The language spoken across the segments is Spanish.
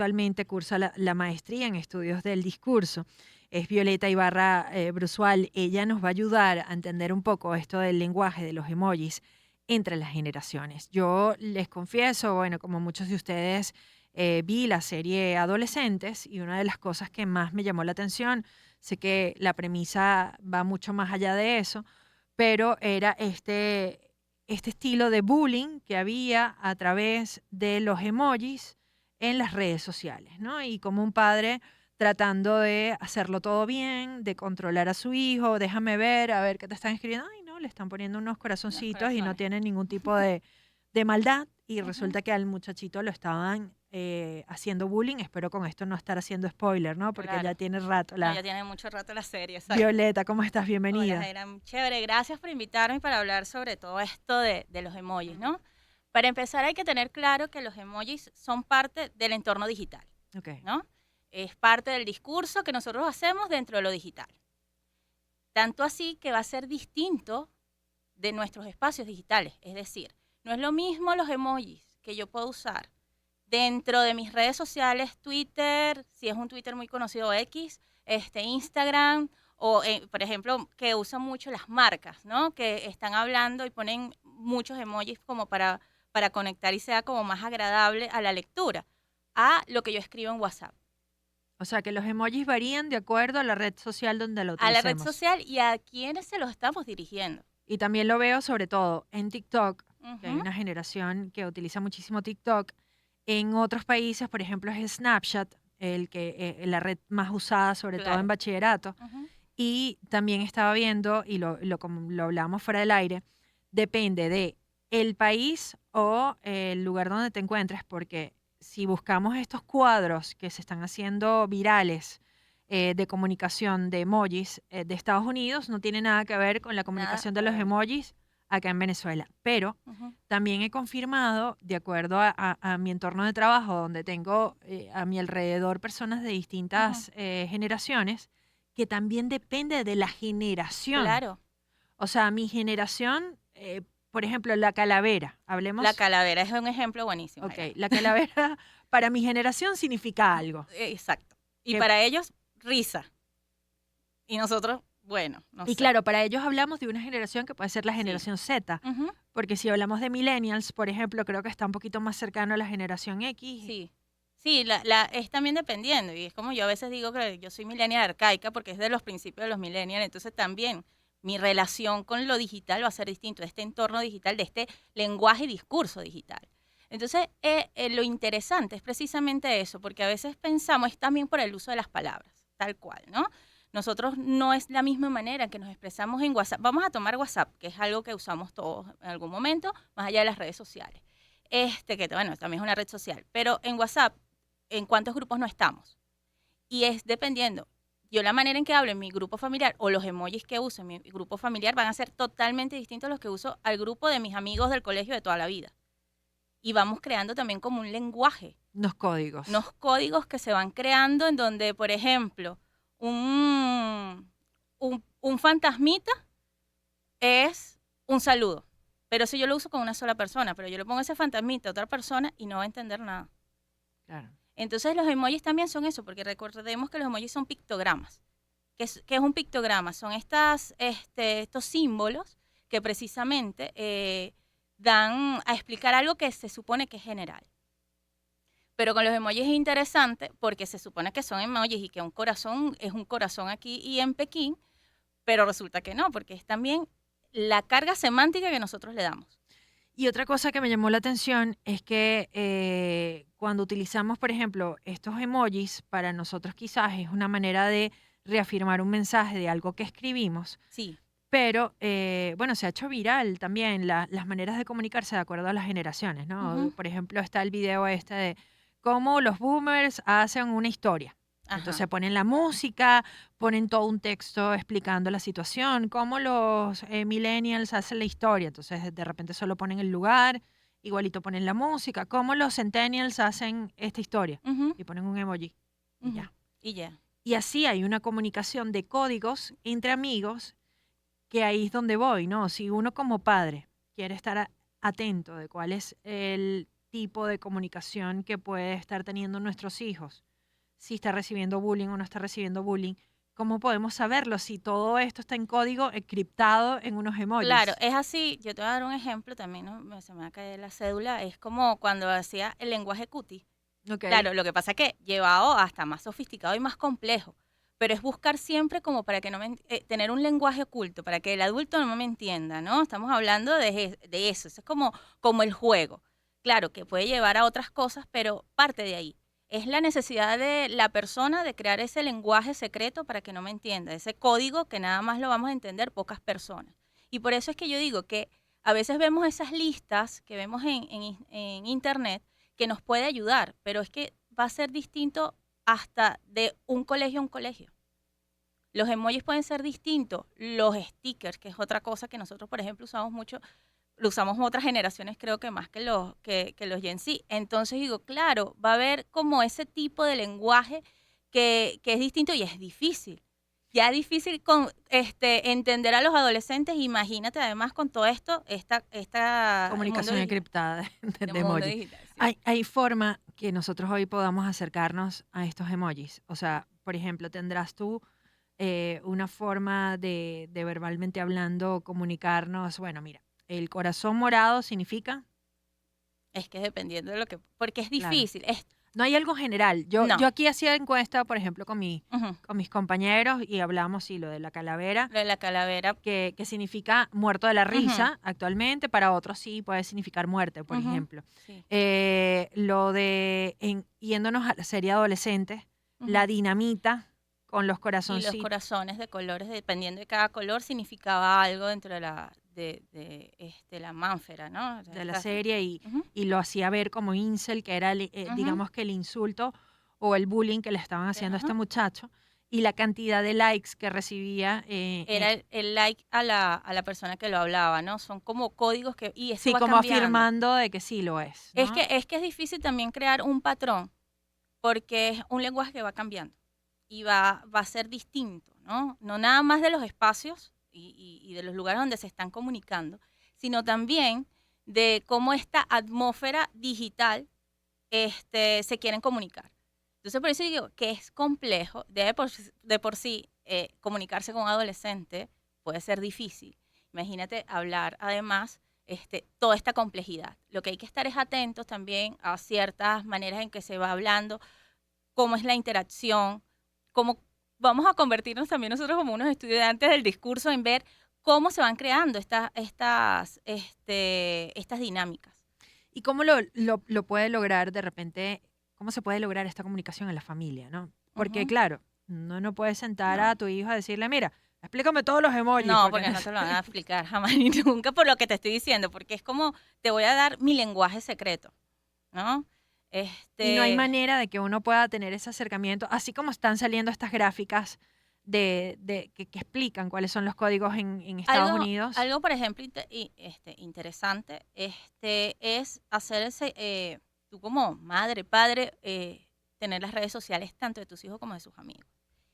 actualmente cursa la maestría en estudios del discurso. Es Violeta Ibarra Brusual. Ella nos va a ayudar a entender un poco esto del lenguaje de los emojis entre las generaciones. Yo les confieso, bueno, como muchos de ustedes, vi la serie Adolescentes y una de las cosas que más me llamó la atención, sé que la premisa va mucho más allá de eso, pero era este estilo de bullying que había a través de los emojis en las redes sociales, ¿no? Y como un padre tratando de hacerlo todo bien, de controlar a su hijo, déjame ver, a ver qué te están escribiendo. Ay, no, le están poniendo unos Los corazoncitos y no corazones. tienen ningún tipo de maldad. Y Ujú. resulta que al muchachito lo estaban haciendo bullying. Espero con esto no estar haciendo spoiler, ¿no? Porque ya Claro. tiene rato No, la ya tiene mucho rato la serie, exacto. Violeta. ¿Cómo estás? Hola, Bienvenida. Jairam. Chévere, gracias por invitarme para hablar sobre todo esto de los emojis, ¿no? Para empezar hay que tener claro que los emojis son parte del entorno digital, Ok. ¿no? Es parte del discurso que nosotros hacemos dentro de lo digital. Tanto así que va a ser distinto de nuestros espacios digitales. Es decir, no es lo mismo los emojis que yo puedo usar dentro de mis redes sociales, Twitter, si es un Twitter muy conocido, X, Instagram, o por ejemplo, que usan mucho las marcas, ¿no? Que están hablando y ponen muchos emojis como para conectar y sea como más agradable a la lectura, a lo que yo escribo en WhatsApp. O sea que los emojis varían de acuerdo a la red social donde la A la red utilicemos. social y a quienes se los estamos dirigiendo. Y también lo veo sobre todo en TikTok, que hay Ujú. una generación que utiliza muchísimo TikTok. En otros países, por ejemplo, es Snapchat, la red más usada, sobre todo en Claro. bachillerato. Ujú. Y también estaba viendo, y como lo hablábamos fuera del aire, depende de el país o el lugar donde te encuentres, porque si buscamos estos cuadros que se están haciendo virales de comunicación de emojis de Estados Unidos, no tiene nada que ver con la Nada comunicación de que los ver. emojis acá en Venezuela. Pero Ujú. también he confirmado, de acuerdo a mi entorno de trabajo, donde tengo a mi alrededor personas de Ujú. distintas generaciones, que también depende de la generación. Claro. O sea, mi generación, por ejemplo, la calavera, La hablemos, calavera es un ejemplo buenísimo, ok, Jaira. la calavera para mi generación significa algo. Exacto. Y Que, para ellos, risa. Y nosotros, bueno, no y sé. claro, para ellos hablamos de una generación que puede ser la Sí. generación Z, Ujú. porque si hablamos de millennials, por ejemplo, creo que está un poquito más cercano a la generación X. Sí. Sí, es también dependiendo. Y es como yo a veces digo que yo soy millennial arcaica porque es de los principios de los millennials. Entonces también mi relación con lo digital va a ser distinto, de este entorno digital, de este lenguaje y discurso digital. Entonces, lo interesante es precisamente eso, porque a veces pensamos, es también por el uso de las palabras, tal cual, ¿no? Nosotros no es la misma manera que nos expresamos en WhatsApp. Vamos a tomar WhatsApp, que es algo que usamos todos en algún momento, más allá de las redes sociales. Que bueno, también es una red social. Pero en WhatsApp, ¿en cuántos grupos no estamos? Y es dependiendo. Yo la manera en que hablo en mi grupo familiar o los emojis que uso en mi grupo familiar van a ser totalmente distintos a los que uso al grupo de mis amigos del colegio de toda la vida. Y vamos creando también como un lenguaje, Los códigos. unos códigos que se van creando en donde, por ejemplo, un fantasmita es un saludo. Pero si yo lo uso con una sola persona, pero yo le pongo ese fantasmita a otra persona y no va a entender nada. Claro. Entonces los emojis también son eso, porque recordemos que los emojis son pictogramas. ¿Qué es un pictograma? Son estos símbolos que precisamente dan a explicar algo que se supone que es general. Pero con los emojis es interesante porque se supone que son emojis y que un corazón es un corazón aquí y en Pekín, pero resulta que no, porque es también la carga semántica que nosotros le damos. Y otra cosa que me llamó la atención es que cuando utilizamos, por ejemplo, estos emojis, para nosotros quizás es una manera de reafirmar un mensaje de algo que escribimos, Sí. pero bueno, se ha hecho viral también las maneras de comunicarse de acuerdo a las generaciones, ¿no? Ujú. Por ejemplo, está el video este de cómo los boomers hacen una historia. Ajá. Entonces ponen la música, ponen todo un texto explicando la situación, cómo los millennials hacen la historia. Entonces de repente solo ponen el lugar, igualito ponen la música, cómo los centennials hacen esta historia. Ujú. Y ponen un emoji y Ujú. ya. Y ya. Y así hay una comunicación de códigos entre amigos que ahí es donde voy, ¿no? Si uno como padre quiere estar atento de cuál es tipo de comunicación que puede estar teniendo nuestros hijos. Si está recibiendo bullying o no está recibiendo bullying. ¿Cómo podemos saberlo si todo esto está en código encriptado en unos Claro, emojis? es así. Yo te voy a dar un ejemplo también, ¿no? Se me va a caer la cédula. Es como cuando hacía el lenguaje cuti. Ok, Claro, lo que pasa es que llevado hasta más sofisticado y más complejo, pero es buscar siempre como para que no tener un lenguaje oculto, para que el adulto no me entienda, ¿no? Estamos hablando eso es como el juego. Claro, que puede llevar a otras cosas, pero parte de ahí. Es la necesidad de la persona de crear ese lenguaje secreto para que no me entienda, ese código que nada más lo vamos a entender pocas personas. Y por eso es que yo digo que a veces vemos esas listas que vemos en internet que nos puede ayudar, pero es que va a ser distinto hasta de un colegio a un colegio. Los emojis pueden ser distintos, los stickers, que es otra cosa que nosotros, por ejemplo, usamos mucho, lo usamos en otras generaciones, creo que más que los Gen Z. Entonces digo, claro, va a haber como ese tipo de lenguaje que es distinto y es difícil. Ya es difícil entender a los adolescentes, imagínate además con todo esto, el mundo comunicación digital. encriptada El de mundo emoji. digital, sí. ¿Hay forma que nosotros hoy podamos acercarnos a estos emojis? O sea, por ejemplo, ¿tendrás tú una forma de verbalmente hablando comunicarnos? Bueno, mira, el corazón morado significa, Es que dependiendo de lo que, porque es claro, difícil, no hay algo general. Yo no, aquí hacía encuesta, por ejemplo, ujú, con mis compañeros y hablamos, sí, lo de la calavera, lo de la calavera, que significa muerto de la ujú, risa actualmente, para otros sí puede significar muerte, por ujú, ejemplo. sí, Lo de, yéndonos a la serie adolescente, ujú. la dinamita con los Y los corazoncitos corazones de colores, dependiendo de cada color, significaba algo dentro de la mánfera, ¿no? O sea, de la serie ujú, y lo hacía ver como incel, que era, ujú, digamos que el insulto o el bullying que le estaban haciendo a ajá. este muchacho, y la cantidad de likes que recibía. Era el like a la persona que lo hablaba, ¿no? Son como códigos y eso Sí, va como cambiando. afirmando de que sí lo es, Es ¿no? que, es que es difícil también crear un patrón porque es un lenguaje que va cambiando y va a ser distinto, ¿no? No nada más de los espacios y de los lugares donde se están comunicando, sino también de cómo esta atmósfera digital se quieren comunicar. Entonces, por eso digo que es complejo, de por sí comunicarse con un adolescente puede ser difícil. Imagínate hablar además toda esta complejidad. Lo que hay que estar es atentos también a ciertas maneras en que se va hablando, cómo es la interacción, cómo vamos a convertirnos también nosotros como unos estudiantes del discurso en ver cómo se van creando estas dinámicas. ¿Y cómo lo puede lograr de repente, cómo se puede lograr esta comunicación en la familia, ¿no? Porque Ujú. claro, no puedes sentar No. a tu hijo a decirle, mira, explícame todos los emojis, No, porque porque no te lo van a explicar jamás ni nunca por lo que te estoy diciendo, porque es como te voy a dar mi lenguaje secreto, ¿no? y no hay Este, manera de que uno pueda tener ese acercamiento, así como están saliendo estas gráficas que explican cuáles son los códigos en Estados algo, Unidos. algo por ejemplo, interesante, es hacer tú como madre, padre, tener las redes sociales tanto de tus hijos como de sus amigos.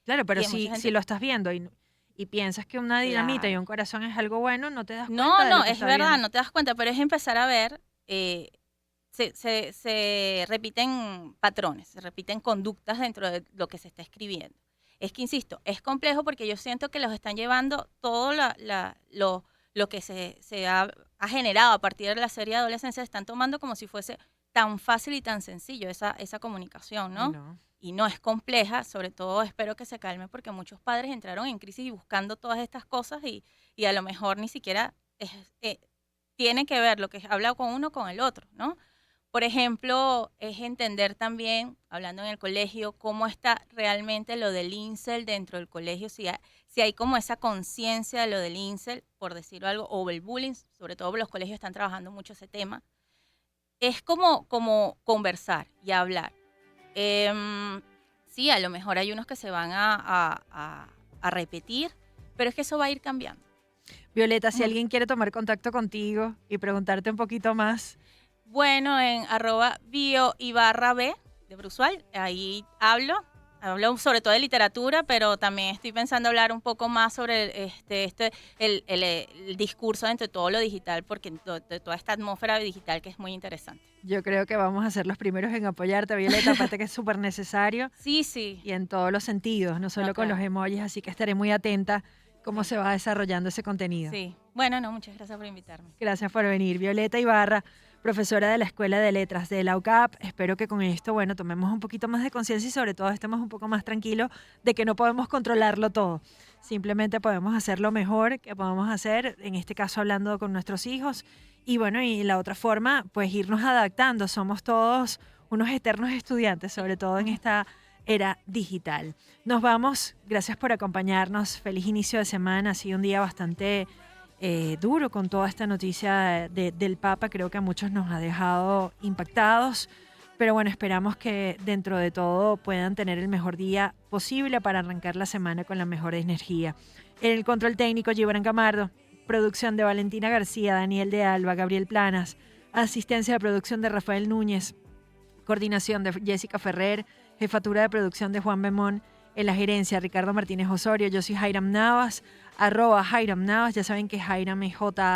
Claro, pero Y hay mucha si gente, lo estás viendo y piensas que una dinamita y claro. un corazón es algo bueno, no te das No, cuenta de lo no, que es está verdad, viendo. no te das cuenta, pero es empezar a ver, se repiten patrones, se repiten conductas dentro de lo que se está escribiendo. Es que, insisto, es complejo porque yo siento que los están llevando todo lo que se ha generado a partir de la serie de adolescencia, están tomando como si fuese tan fácil y tan sencillo esa comunicación, Y ¿no? no. Y no es compleja, sobre todo espero que se calme porque muchos padres entraron en crisis y buscando todas estas cosas y a lo mejor ni siquiera tiene que ver lo que habla con uno con el otro, ¿no? Por ejemplo, es entender también, hablando en el colegio, cómo está realmente lo del incel dentro del colegio, si hay como esa conciencia de lo del incel, por decirlo algo, o el bullying, sobre todo los colegios están trabajando mucho ese tema. Es como conversar y hablar. Em, sí, a lo mejor hay unos que se van a repetir, pero es que eso va a ir cambiando. Violeta, si Ujú. alguien quiere tomar contacto contigo y preguntarte un poquito más, Bueno, en @bio_b de Brusual, ahí hablo, hablo sobre todo de literatura, pero también estoy pensando hablar un poco más sobre el discurso entre todo lo digital, porque de toda esta atmósfera digital que es muy interesante. Yo creo que vamos a ser los primeros en apoyarte, Violeta, aparte que es súper necesario Sí, sí. y en todos los sentidos, no solo No, con los claro. emojis, así que estaré muy atenta cómo Sí. se va desarrollando ese contenido. Sí. Bueno, no, muchas gracias por invitarme. Gracias por venir. Violeta Ibarra, profesora de la Escuela de Letras de la UCAP. Espero que con esto, bueno, tomemos un poquito más de conciencia y sobre todo estemos un poco más tranquilos de que no podemos controlarlo todo. Simplemente podemos hacer lo mejor que podemos hacer, en este caso hablando con nuestros hijos. Y bueno, y la otra forma, pues irnos adaptando. Somos todos unos eternos estudiantes, sobre todo en esta era digital. Nos vamos. Gracias por acompañarnos. Feliz inicio de semana. Ha sido un día bastante duro con toda esta noticia del Papa. Creo que a muchos nos ha dejado impactados, pero bueno, esperamos que dentro de todo puedan tener el mejor día posible para arrancar la semana con la mejor energía. En el control técnico, Gibran Camardo, producción de Valentina García, Daniel de Alba, Gabriel Planas, asistencia de producción de Rafael Núñez, coordinación de Jessica Ferrer, jefatura de producción de Juan Bemón, en la gerencia Ricardo Martínez Osorio. Yo soy Jairam Navas, @Jairam Navas. Ya saben que Jairam es J